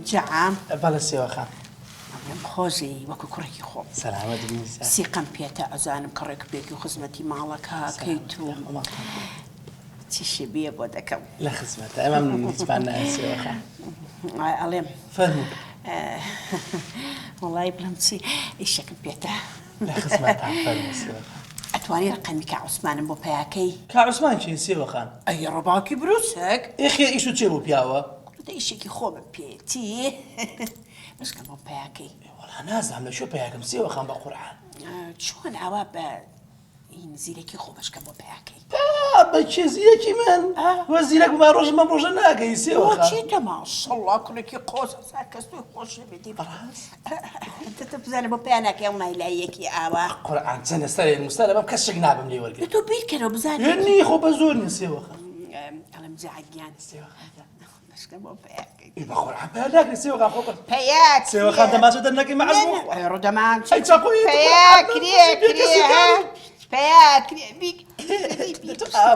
جعام بەڵە سێوەخان ئەڵێم خۆشی وەکو کوڕێکی خۆم سەلامەت بنیسا سیقەم پێتە ئەزانم کەڕێک پێکی و خزمەتی ماڵەکە کەیت و چیشی بێ بۆ دەکەم لە خزمەتە ئەمە میزبان نایە سێوەخان ئەڵێم فەرموو وڵای بڵم چی ئیشەکەم پێتە لە خزمەتان فەرموو سێوەخان ئەتوانی ڕقەمی کە عوسمانم بۆ پەیاکەی کا عوسمان چی سێوەخان ئەی ڕۆباوکی بروسێک ئێخێ ئیش و چێ بوو پیاوە دە ئیشێکی خۆمم پێێتی بشکەم بۆ پەیاکەی وەڵا نازانم لە شو پێیاکەم سێوەخان بە قورعان چۆن ئاوا بە این زیرەکی خۆ بشکەم بۆ پەیاکەی بە چێ زیرەکی من وە زیرەک بما ڕۆژ مەم ڕۆژە ناگەی سێوەخان چیتە ماشەڵڵا کوڕێکی قۆز هەسا کەس توی خۆش نەبێتی تە بزانە بۆ پەیاناکە ئەو مایلایەکی ئاوا قورعان چەندە سەرێن مستەرە بەم کەس شک نابم لێ وەرگێت تۆ بیرکەرەوە بزانێ هێنی خۆ بە زۆر نیە سێوەخان ئەڵم جاگیان سێوەخان بشکەم بۆ پەیاکەی بە قورعان پەیاک ناکرێ سێوەخان خۆ پەیاک سێوەخان دەماچە دەرنەکەی مەعزوو ڕۆدەمان ئەی چاقۆی پەیاک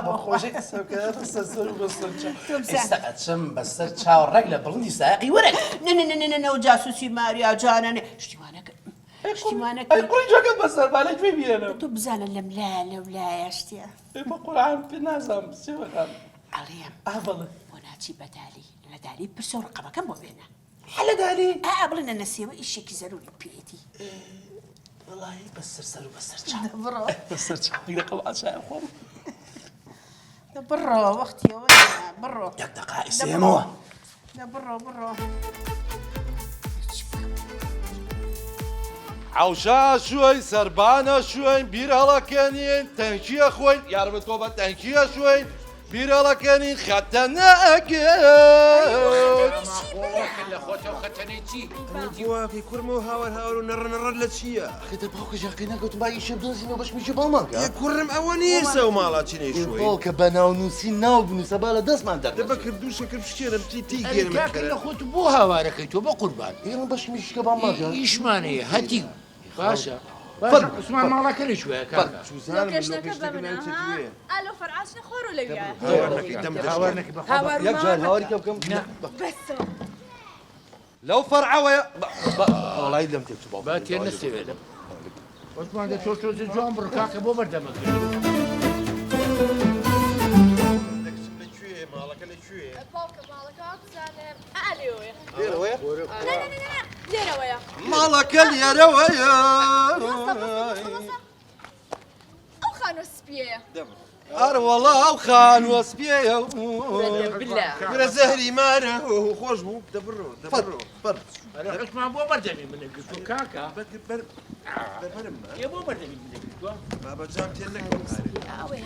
بە خۆشی ئەسەکەچم بەسەر چاو ڕێک لە بڵندی ساقی وەرە نەو جاسوسی ماریا جانانێ شتیوانەکە کوڕی جۆکە بەسەر بالێک پێ بێنم تۆ بزانە لەم لا لەو لایە شتێ بە قورعان پێ نازانم سێوەخان ئەڵێم بەڵێ بۆ ناچی بەدالی لە دالی پرسە و ڕقەبەکەم بۆ بێنە حەلە داری بڵێنە نەسێوە ئیشێکی زەروری پێێتی وڵی بەسەر سەر و بەسەر چاو بڕۆ بەسەر چاوی لە قەڵعاشای خۆم بڕۆ وەختیەوە بڕۆ یەک دەقای سێمەوە بڕۆ عوشا شوي سربانة شوي بير هلا كانين تنكية خوين يا رب توبة تنكية شوي بير هلا كانين ختنا واقعي كرمو هاور ونر لتشيا أخي تبغاك جاكينا قلت باقي شبدون زينو باش مشي بالمانكا يا كرم أوانيسا ومالا تشيني شوي فوق بنا ونسينا وبنوسا بالا داس ما عندك دابا كردوشا كرفشتيرا بتيتي كير كاكل خوت بوها واركيتو بقربان يلا باش مشي بالمانكا ايش ماني هاتي باشا باشا اسمع ما كل شويه كاكا شو زعما لوكيشنك بمنا ها الو فرعاش نخورو لوياه هاورنك دم يا جال هاوري كم بس لو فرعوا يا والله لم تكتب بات ينسي هذا اسمع ده شو جون بركاك بو بردمك مالك يا روايا او خانو سبيه ار والله او خان وسبيه بالله كرا زهري ماره خوش بو دبرو فرد انا اسمع بو بردمي منك شو كاكا بر يا بو بردمي منك بابا جام تلك اوي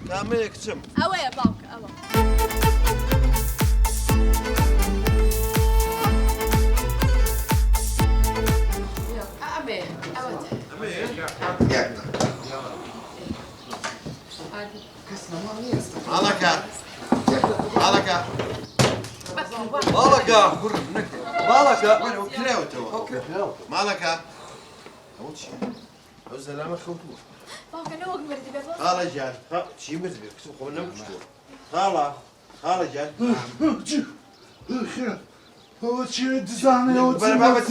كامل كتم اوي باك اوي مالك مالك اول شيء الزلامه خوتو باك نوق مردي بس خاله جان شي مردي كسو قلنا مشتو خاله جان هو شيء دزاني هو بابا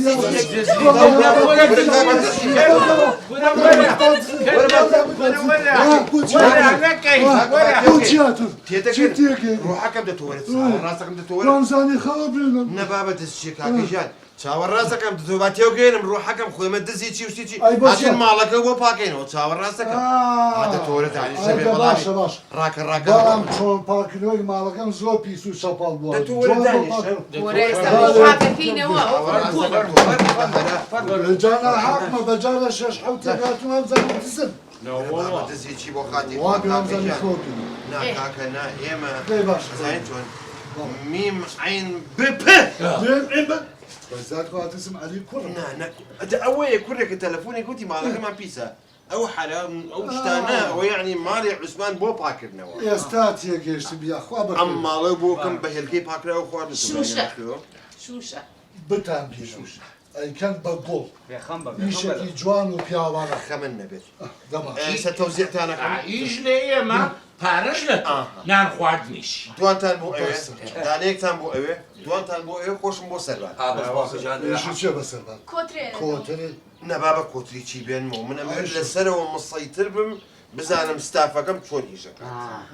روحك بدها تورث راسك بدها تورث رمزاني خابرنا نبابة تسشيك هاكي جان تشاور راسك ام تتوباتيو كاين روحك خويا ما دزي شي وشتي عشان مالك هو باكين وتشاور راسك هذا تورث على الشباب والله راك بام شلون باكنوي مالك ام زو بيسو شابال بو فينا هو جانا حاكمه بجانا شش حوتي قاتو همزه تسد لا والله دزي شي بوخاتي واقع همزه خوتي نا كاكا نا يما كي باش زينتون ميم عين بزاك وقت اسم علي كره نا انت اوي كرك تلفوني قلتي مالك ما بيسا او حلا او اشتانا ويعني مالي عثمان بو باكرنا يا ستات يا جيش بيا اخوا اما لو بو كم بهلكي باكرا او خوات شوشه بتان بشوشه ئەیکەن بە گوڵ بێخەم بە ئیشێکی جوان و پیاوانە خەمن نەبێت دەبا ئێستا تەوزیعتانەکەم ئیش لێ ئێمە پارەش لە نان خواردنیش دوانتان بۆ ئەوێ دانەیەکتان بۆ ئەوێ دوانتان بۆ ئەوێ خۆشم بۆ سەربان ئیشی چێ بەسەربان كوترين کۆتری نەبا بە کۆتری چی بێنمەوە من ئەمەوێت لەسەرەوە مسەیتر بم بزانم ستافەکەم چۆن ئیشەکە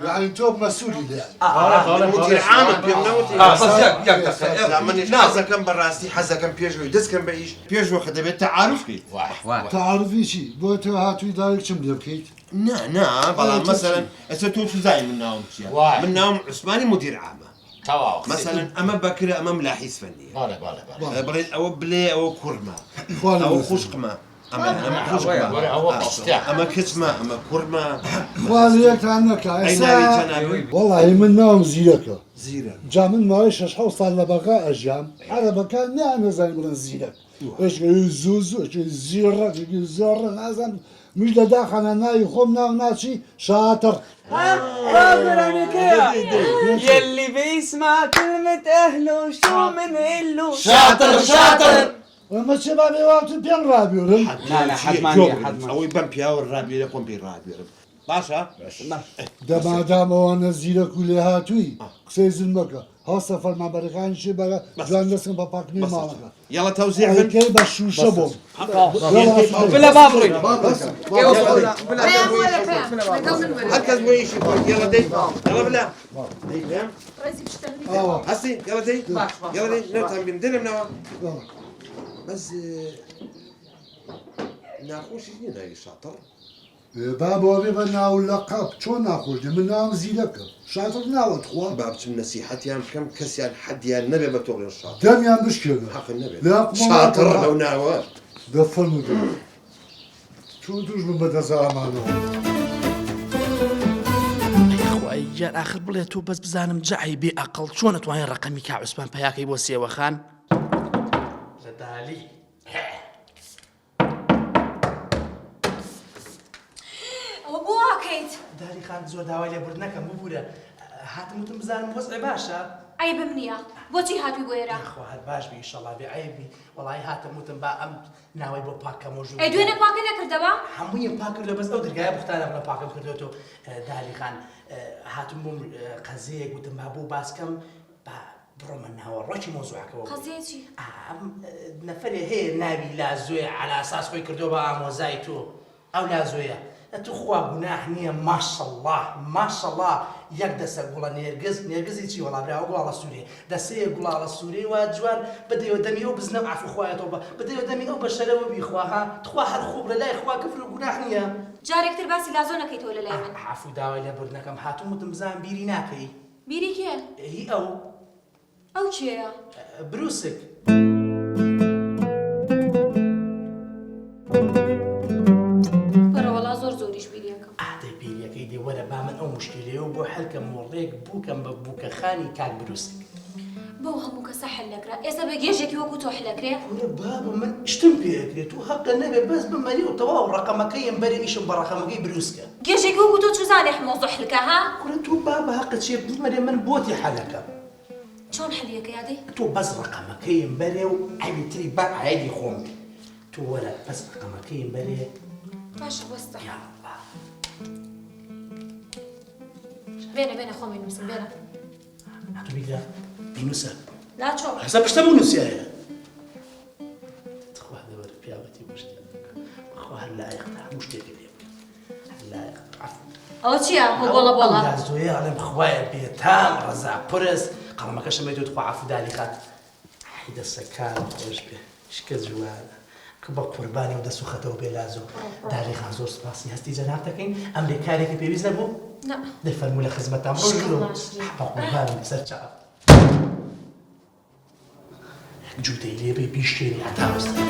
یعنی تۆ مەسوولی لێیان مدیر عامم پێم نەوتی منیش حەزەکەم بەڕاستی حەزەکەم پێشەوەی دەستکەم بە ئیش پێشوە کە دەبێت تەعاروف بکەیت تعارفی چی بۆ تۆ هاتووی دایک چم لێ بکەیت نا بەڵام مەسەلەن ئەسە تۆ توزای من ناوم چییە من ناوم عوسمانی مدیر عامە تەواو مەسەلەن ئەمە بەکرە ئەمە ملاحیس فەنیە بڵێن ئەوە بلێ ئەوە کوڕمە خواڵ ئەوە خوشکمە ئەمە کچمە ئەمە کوڕمە خواڵ یەکتان نەکە ناوی چەناوی وەڵی من ناوم زیرەکە زیرە جا من ماوەی 6 ساڵ لە بەقا ئەژیام عەرەبەکان نانەزانین بڵێن زیرەک زیڕەکی زۆڕە نازانم مش لە داخانە ناوی خۆم ناو ناچی شاتر يلي بيسمع كلمة أهله شو من إله شاتر ئەمە چێ با بێواتون پێم ڕابێرم ئەوەی بەم پیاوە ڕابێرە خۆم پێی ڕابێرم باشە دەمادامەوانە زیرەک و لێ هاتووی قسەی زن مەکە هەوسە فەرمانبەرەکانیشی بەرە جوان دەستن بە پاکنی ماڵەکە یاڵە تەوزیع ئەوکەی بە شوشە بۆم بلا بابڕی هەر کەس بۆ ئیشی خۆی یاڵە دەی یاڵە بلا رازي بشتغلي هەستی یاڵە دەی یاڵە دەی نەوتان بین دێنم ناوە بەس ناخۆشی نییە ناوی شاتڕ با بۆ بێ بە ناو لەقەب چۆن ناخۆشی من ناوم زیرەکە شاتر ناوەت خوا با بچم نەسیحەتیان بکەم کەسیان حەدیان نەبێ بە تۆ بڵێن شاتڕ دەمیان بشکێنە حەقن نەبێت لا شاتڕ لەو ناوە دەفەرمو چۆن توش بم بەدەست ئامانەوە خۆی یار ئاخر بڵێ تۆ بەس بزانم جەعی بێ ئەقڵ چۆن نەتوانین ڕقەمی کا عوسمان پەیاکەی بۆ سێوەخان لەدالی وابوها كيت داری خان زۆر داوای لێبورد نەکەم ببوورە هاتموتم بزانم وەزعی باشە عيب منيا بوتي هاتوي بويرا خۆ هەر باش بی ئیشەڵا بێ عیبی وەڵی هاتموتم با ئەم ناوای بۆ پاکەم و ژوور اي دوينه باكي نكردبا هەموویم پاک کردو بەس ئەو دەرگایە بختانە بڵە پاکم کردوتۆ داری خان هاتم بووم قەزەیەک وتم با بوو باسکەم با بڕۆمە ناوە ڕۆکی مۆزوعەکەەوە قضيتي نەفرێ هەیە ناوی لازوێ على ئاساس خۆی کردو بە ئامۆزای تۆ ئەو لازوەیە تو خوا گوناح نییە ماشەڵڵا یەک دەسە گوڵە نێرگزی چی وەڵابراوە گوڵاڵە سوورێ دەسەیە گوڵاڵە سوورەی وا جوان بدەیەوە دەمی ئەو بزنە عفو خوایەتەوە بدەیەوە دەمی ئەو بەشەرەوە بیخواها تخوا هەر خوب لە لای خوا کفر و گوناح نییە جارێکتر باسی لازۆ نەکەیت ولا لای من عفو داوای لێبورد نەکەم هاتوومتم بزان بیری ناکەی بیری کێ هی ئەو ئەو چێە بروسک بەڕەوەڵا زۆر زۆریش بیریەکەم ئادەی بیریەکەی دێ وەرە با من ئەو مشکلەیە و بۆ هەلکەم مۆڵێک بووکەم بە بووکەخانی کاک بروسک بەو هەموو کەسە حلەکرا ئێستا بە گێژێکی وەکو تۆ حلەکرێ بابا من شتم پێکرێت و حەقە نەبێ بەس بمەری و تەواو ڕقەمەکەیم بەرێ ئیشم بە ڕقەمەکەی بروسکە گێژێکی وەکو تۆ چوزانێ مۆزۆ حلکە ها کوڕە تۆ بابا حەقە چێ بمەرێ من بۆتی حەلەکەم چۆن حلیەکە یادی تۆ بەس ڕقەمەکەیم بەرێ و ئەویتری با عایدی خۆم تۆ وەرە بەس ڕقەمەکەیم بەرێ باشە وەستە یا بێنە خۆمی نووسم بێنە هاتو بیگرە بینوسە لا چۆ هەستا پشتە بوو نووسیایە خوا دەبەر پیاوەتی بشتێ خوا هەر لایەقدا هەموو شتێکی لێ بکە هەر لایەق عەفو ئەوە چییە بۆڵە بۆڵە زۆیە ئەڵێم خوایە بێتام ڕەزا پرست قەڵەمەکەشم بێت خوا عەفو دالی خات دەسەکان خۆش بێ شکە جوانە کە بە قوربانی و دەست و خەتەوە بێ لازۆ دالی خان زۆر سپاسی هەستی جەناب دەکەین ئەم لێ کارێکی پێویست نەبوو دەفەرموو لە خزمەتام ڕۆژگرۆ بە قوربانی سەر چاو جوتەی لێ بێ بیشتێنی هەتا وەستە